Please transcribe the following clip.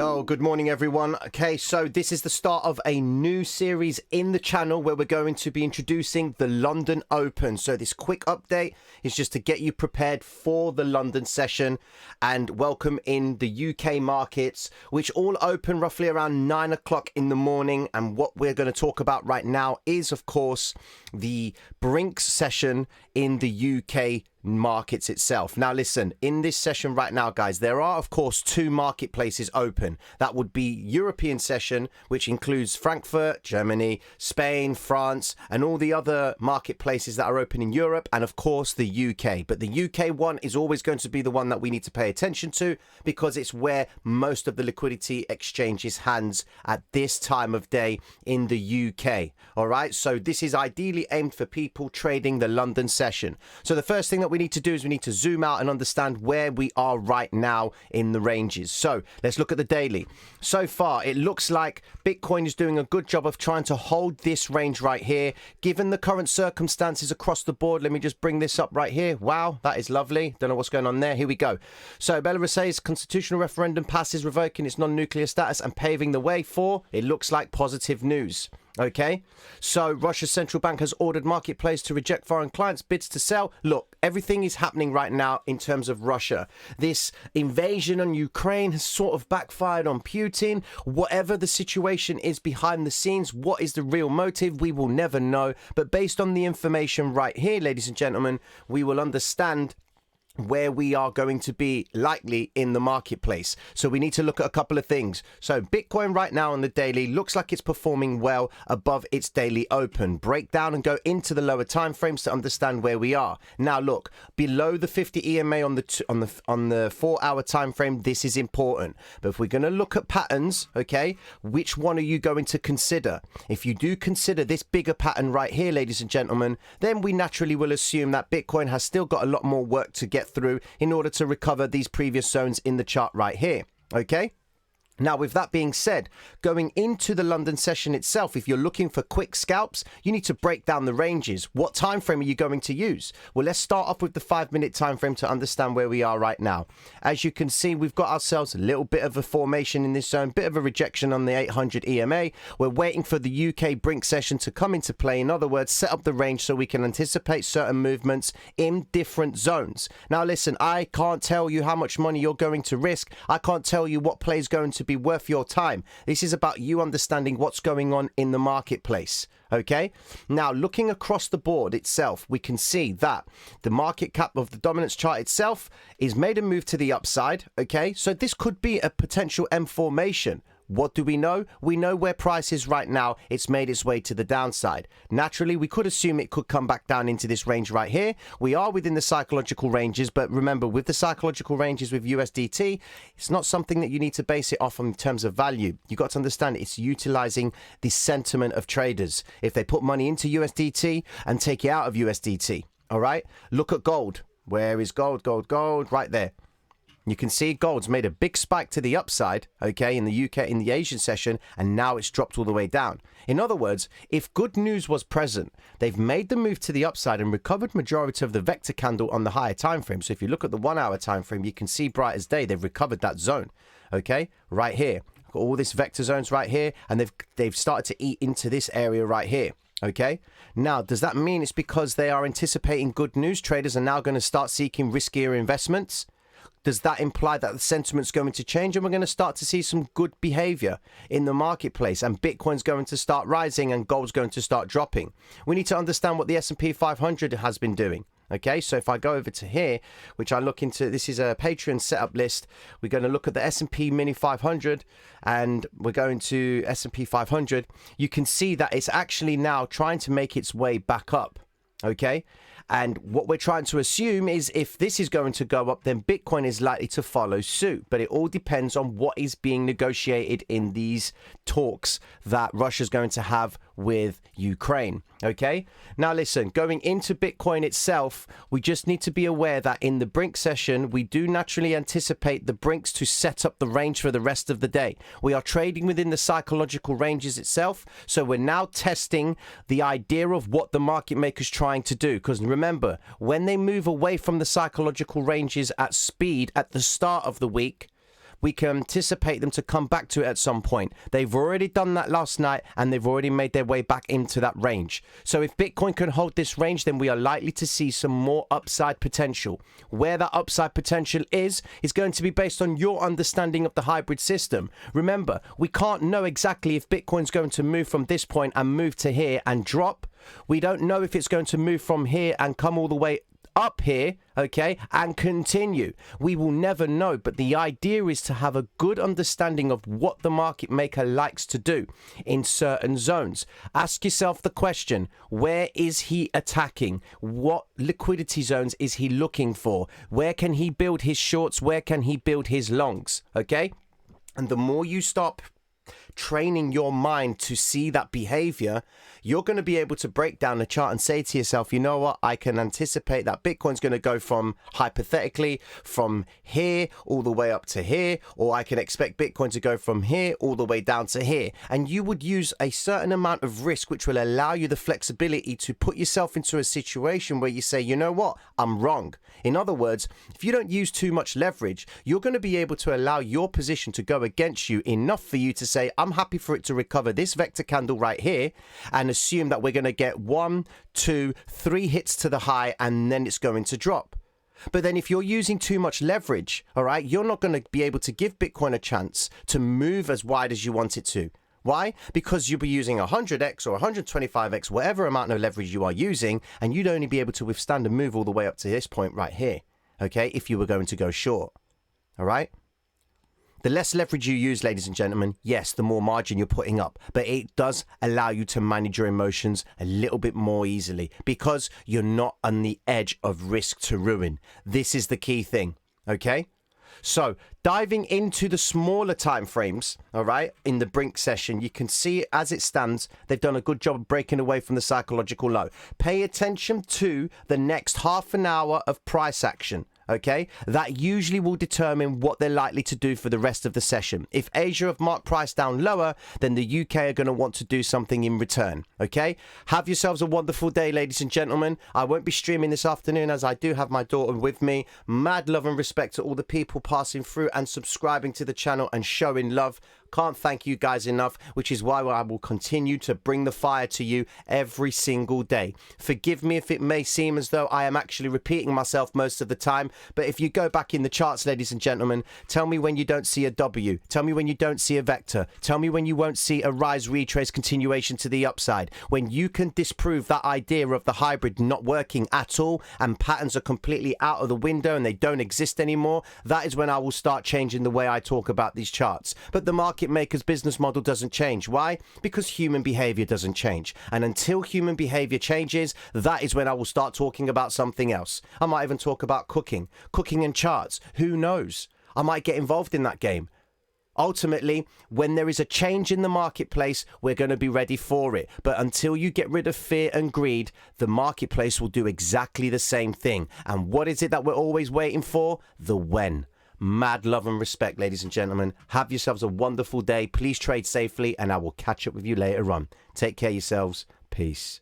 Yo, good morning everyone. Okay, so this is the start of a new series in the channel where we're going to be introducing the London Open. So this quick update is just to get you prepared for the London session and welcome in the UK markets, which all open roughly around 9 o'clock in the morning. And what we're going to talk about right now is, of course, the Brinks session in the UK markets itself. Now listen, in this session right now, guys, there are of course two marketplaces open. That would be European session, which includes Frankfurt, Germany, Spain, France, and all the other marketplaces that are open in Europe, and of course the UK. But the UK one is always going to be the one that we need to pay attention to because it's where most of the liquidity exchanges hands at this time of day in the UK. All right, so this is ideally aimed for people trading the London session. So the first thing that we need to do is we need to zoom out and understand where we are right now in the ranges. So let's look at the daily. So far, it looks like Bitcoin is doing a good job of trying to hold this range right here. Given the current circumstances across the board, let me just bring this up right here. Wow, that is lovely. Don't know what's going on there. Here we go. So Belarus's constitutional referendum passes, revoking its non-nuclear status and paving the way for, it looks like, positive news. Okay, so Russia's central bank has ordered marketplace to reject foreign clients' bids to sell. Look, everything is happening right now in terms of Russia. This invasion on Ukraine has sort of backfired on Putin. Whatever the situation is behind the scenes, what is the real motive, we will never know. But based on the information right here, ladies and gentlemen, we will understand where we are going to be likely in the marketplace. So we need to look at a couple of things. So Bitcoin right now on the daily looks like it's performing well above its daily open. Break down and go into the lower time frames to understand where we are. Now look, below the 50 EMA on the 4-hour time frame, this is important. But if we're going to look at patterns, okay, which one are you going to consider? If you do consider this bigger pattern right here, ladies and gentlemen, then we naturally will assume that Bitcoin has still got a lot more work to get through in order to recover these previous zones in the chart right here. Okay, now with that being said, going into the London session itself, if you're looking for quick scalps, you need to break down the ranges. What time frame are you going to use? Well, let's start off with the 5-minute time frame to understand where we are right now. As you can see, we've got ourselves a little bit of a formation in this zone, bit of a rejection on the 800 EMA. We're waiting for the UK Brink session to come into play. In other words, set up the range so we can anticipate certain movements in different zones. Now listen, I can't tell you how much money you're going to risk. I can't tell you what play is going to be worth your time. This is about you understanding what's going on in the marketplace. Okay, now looking across the board itself, we can see that the market cap of the dominance chart itself is made a move to the upside. Okay, so this could be a potential M formation. What do we know? We know where price is right now. It's made its way to the downside. Naturally, we could assume it could come back down into this range right here. We are within the psychological ranges, but remember, with the psychological ranges with USDT, it's not something that you need to base it off in terms of value. You got to understand it's utilizing the sentiment of traders. If they put money into USDT and take it out of USDT, all right? Look at gold. Where is gold? Gold, right there. You can see gold's made a big spike to the upside, okay, in the UK, in the Asian session, and now it's dropped all the way down. In other words, if good news was present, they've made the move to the upside and recovered majority of the vector candle on the higher time frame. So if you look at the 1-hour time frame, you can see bright as day, they've recovered that zone, okay, right here. Got all this vector zones right here, and they've started to eat into this area right here. Okay, now does that mean it's because they are anticipating good news? Traders are now going to start seeking riskier investments? Does that imply that the sentiment's going to change and we're going to start to see some good behavior in the marketplace and Bitcoin's going to start rising and gold's going to start dropping? We need to understand what the S&P 500 has been doing. Okay, so if I go over to here, which I look into, this is a Patreon setup list. We're going to look at the S&P Mini 500 and we're going to S&P 500. You can see that it's actually now trying to make its way back up. Okay, and what we're trying to assume is if this is going to go up, then Bitcoin is likely to follow suit. But it all depends on what is being negotiated in these talks that Russia's going to have with Ukraine. Okay, now listen, going into Bitcoin itself, we just need to be aware that in the Brink session, we do naturally anticipate the Brinks to set up the range for the rest of the day. We are trading within the psychological ranges itself, so we're now testing the idea of what the market maker's trying to do, because remember, when they move away from the psychological ranges at speed at the start of the week, we can anticipate them to come back to it at some point. They've already done that last night, and they've already made their way back into that range. So if Bitcoin can hold this range, then we are likely to see some more upside potential. Where that upside potential is going to be based on your understanding of the hybrid system. Remember, we can't know exactly if Bitcoin's going to move from this point and move to here and drop. We don't know if it's going to move from here and come all the way up here, okay, and continue. We will never know, but the idea is to have a good understanding of what the market maker likes to do in certain zones. Ask yourself the question, where is he attacking? What liquidity zones is he looking for? Where can he build his shorts? Where can he build his longs? Okay, and the more you stop training your mind to see that behavior, you're going to be able to break down the chart and say to yourself, you know what, I can anticipate that Bitcoin's going to go from, hypothetically, from here all the way up to here, or I can expect Bitcoin to go from here all the way down to here. And you would use a certain amount of risk, which will allow you the flexibility to put yourself into a situation where you say, you know what, I'm wrong. In other words, if you don't use too much leverage, you're going to be able to allow your position to go against you enough for you to say, I'm happy for it to recover this vector candle right here, and assume that we're going to get 1, 2, 3 hits to the high, and then it's going to drop. But then if you're using too much leverage, all right, you're not going to be able to give Bitcoin a chance to move as wide as you want it to. Why? Because you'll be using 100x or 125x, whatever amount of leverage you are using, and you'd only be able to withstand a move all the way up to this point right here, okay, if you were going to go short, all right? The less leverage you use, ladies and gentlemen, yes, the more margin you're putting up, but it does allow you to manage your emotions a little bit more easily because you're not on the edge of risk to ruin. This is the key thing, okay? So diving into the smaller time frames, all right, in the Brink session, you can see as it stands, they've done a good job of breaking away from the psychological low. Pay attention to the next half an hour of price action. Okay, that usually will determine what they're likely to do for the rest of the session. If Asia have marked price down lower, then the UK are going to want to do something in return. Okay, have yourselves a wonderful day, ladies and gentlemen. I won't be streaming this afternoon as I do have my daughter with me. Mad love and respect to all the people passing through and subscribing to the channel and showing love. Can't thank you guys enough, which is why I will continue to bring the fire to you every single day. Forgive me if it may seem as though I am actually repeating myself most of the time, but if you go back in the charts, ladies and gentlemen, tell me when you don't see a W. Tell me when you don't see a vector. Tell me when you won't see a rise, retrace, continuation to the upside. When you can disprove that idea of the hybrid not working at all and patterns are completely out of the window and they don't exist anymore, that is when I will start changing the way I talk about these charts. But the market maker's business model doesn't change. Why? Because human behavior doesn't change. And until human behavior changes, that is when I will start talking about something else. I might even talk about cooking and charts. Who knows? I might get involved in that game. Ultimately, when there is a change in the marketplace, we're going to be ready for it. But until you get rid of fear and greed, the marketplace will do exactly the same thing. And what is it that we're always waiting for? The when. Mad love and respect, ladies and gentlemen. Have yourselves a wonderful day. Please trade safely, and I will catch up with you later on. Take care of yourselves. Peace.